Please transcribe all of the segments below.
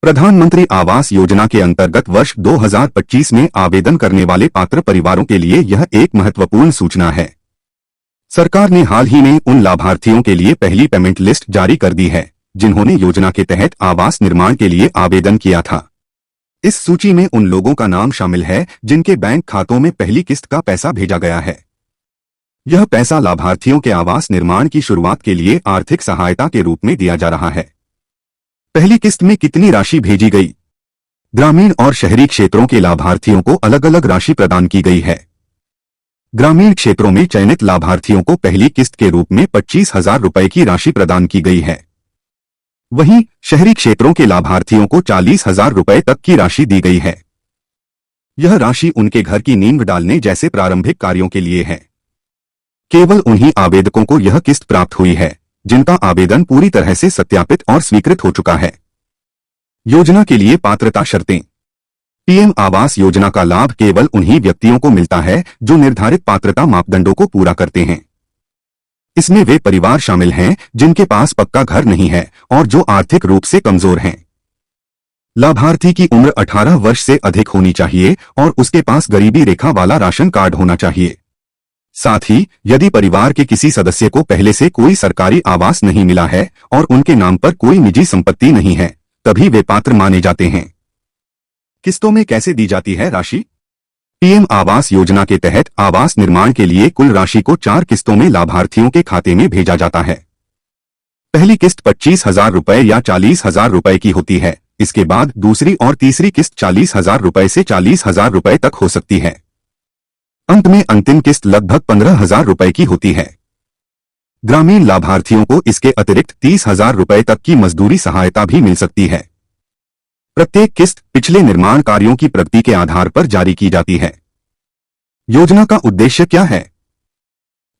प्रधानमंत्री आवास योजना के अंतर्गत वर्ष 2025 में आवेदन करने वाले पात्र परिवारों के लिए यह एक महत्वपूर्ण सूचना है। सरकार ने हाल ही में उन लाभार्थियों के लिए पहली पेमेंट लिस्ट जारी कर दी है जिन्होंने योजना के तहत आवास निर्माण के लिए आवेदन किया था। इस सूची में उन लोगों का नाम शामिल है जिनके बैंक खातों में पहली किस्त का पैसा भेजा गया है। यह पैसा लाभार्थियों के आवास निर्माण की शुरुआत के लिए आर्थिक सहायता के रूप में दिया जा रहा है। पहली किस्त में कितनी राशि भेजी गई? ग्रामीण और शहरी क्षेत्रों के लाभार्थियों को अलग अलग राशि प्रदान की गई है। ग्रामीण क्षेत्रों में चयनित लाभार्थियों को पहली किस्त के रूप में 25,000 रुपए की राशि प्रदान की गई है। वहीं शहरी क्षेत्रों के लाभार्थियों को 40,000 रुपए तक की राशि दी गई है। यह राशि उनके घर की नींव डालने जैसे प्रारंभिक कार्यों के लिए है। केवल उन्हीं आवेदकों को यह किस्त प्राप्त हुई है जिनका आवेदन पूरी तरह से सत्यापित और स्वीकृत हो चुका है। योजना के लिए पात्रता शर्तें। पीएम आवास योजना का लाभ केवल उन्हीं व्यक्तियों को मिलता है जो निर्धारित पात्रता मापदंडों को पूरा करते हैं। इसमें वे परिवार शामिल हैं जिनके पास पक्का घर नहीं है और जो आर्थिक रूप से कमजोर हैं। लाभार्थी की उम्र 18 वर्ष से अधिक होनी चाहिए और उसके पास गरीबी रेखा वाला राशन कार्ड होना चाहिए। साथ ही यदि परिवार के किसी सदस्य को पहले से कोई सरकारी आवास नहीं मिला है और उनके नाम पर कोई निजी संपत्ति नहीं है, तभी वे पात्र माने जाते हैं। किस्तों में कैसे दी जाती है राशि? पीएम आवास योजना के तहत आवास निर्माण के लिए कुल राशि को 4 किस्तों में लाभार्थियों के खाते में भेजा जाता है। पहली किस्त 25,000 रुपए या 40,000 रुपए की होती है। इसके बाद दूसरी और तीसरी किस्त 40,000 रुपए से 40,000 रुपए तक हो सकती है। अंत में अंतिम किस्त लगभग 15,000 रुपए की होती है। ग्रामीण लाभार्थियों को इसके अतिरिक्त 30,000 रुपए तक की मजदूरी सहायता भी मिल सकती है। प्रत्येक किस्त पिछले निर्माण कार्यों की प्रगति के आधार पर जारी की जाती है। योजना का उद्देश्य क्या है?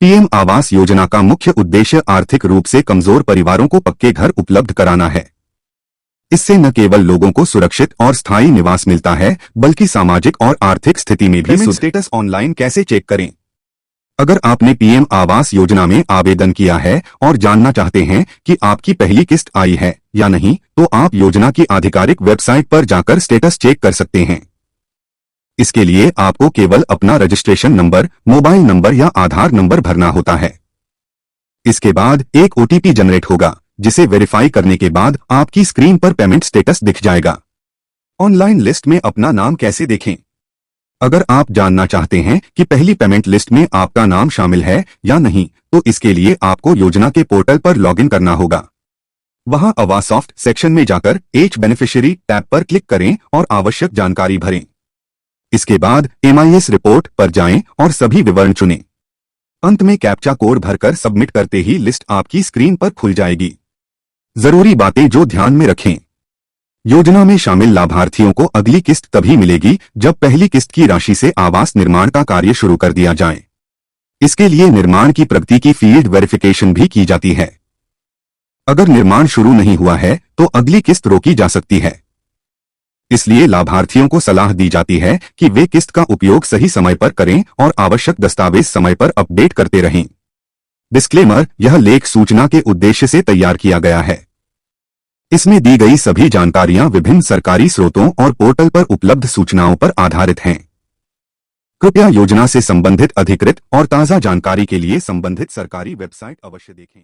पीएम आवास योजना का मुख्य उद्देश्य आर्थिक रूप से कमजोर परिवारों को पक्के घर उपलब्ध कराना है। इससे न केवल लोगों को सुरक्षित और स्थायी निवास मिलता है, बल्कि सामाजिक और आर्थिक स्थिति में भी स्टेटस ऑनलाइन कैसे चेक करें? अगर आपने पीएम आवास योजना में आवेदन किया है और जानना चाहते हैं कि आपकी पहली किस्त आई है या नहीं, तो आप योजना की आधिकारिक वेबसाइट पर जाकर स्टेटस चेक कर सकते हैं। इसके लिए आपको केवल अपना रजिस्ट्रेशन नंबर, मोबाइल नंबर या आधार नंबर भरना होता है। इसके बाद एक ओटीपी जनरेट होगा, जिसे वेरीफाई करने के बाद आपकी स्क्रीन पर पेमेंट स्टेटस दिख जाएगा। ऑनलाइन लिस्ट में अपना नाम कैसे देखें? अगर आप जानना चाहते हैं कि पहली पेमेंट लिस्ट में आपका नाम शामिल है या नहीं, तो इसके लिए आपको योजना के पोर्टल पर लॉगिन करना होगा। वहां आवासॉफ्ट सेक्शन में जाकर एच बेनिफिशियरी टैब पर क्लिक करें और आवश्यक जानकारी भरें। इसके बाद MIS रिपोर्ट पर जाएं और सभी विवरण चुनें। अंत में कैप्चा कोड भरकर सबमिट करते ही लिस्ट आपकी स्क्रीन पर खुल जाएगी। जरूरी बातें जो ध्यान में रखें। योजना में शामिल लाभार्थियों को अगली किस्त तभी मिलेगी जब पहली किस्त की राशि से आवास निर्माण का कार्य शुरू कर दिया जाए। इसके लिए निर्माण की प्रगति की फील्ड वेरिफिकेशन भी की जाती है। अगर निर्माण शुरू नहीं हुआ है तो अगली किस्त रोकी जा सकती है। इसलिए लाभार्थियों को सलाह दी जाती है कि वे किस्त का उपयोग सही समय पर करें और आवश्यक दस्तावेज समय पर अपडेट करते रहें। डिस्क्लेमर: यह लेख सूचना के उद्देश्य से तैयार किया गया है। इसमें दी गई सभी जानकारियां विभिन्न सरकारी स्रोतों और पोर्टल पर उपलब्ध सूचनाओं पर आधारित हैं। कृपया योजना से संबंधित अधिकृत और ताज़ा जानकारी के लिए संबंधित सरकारी वेबसाइट अवश्य देखें।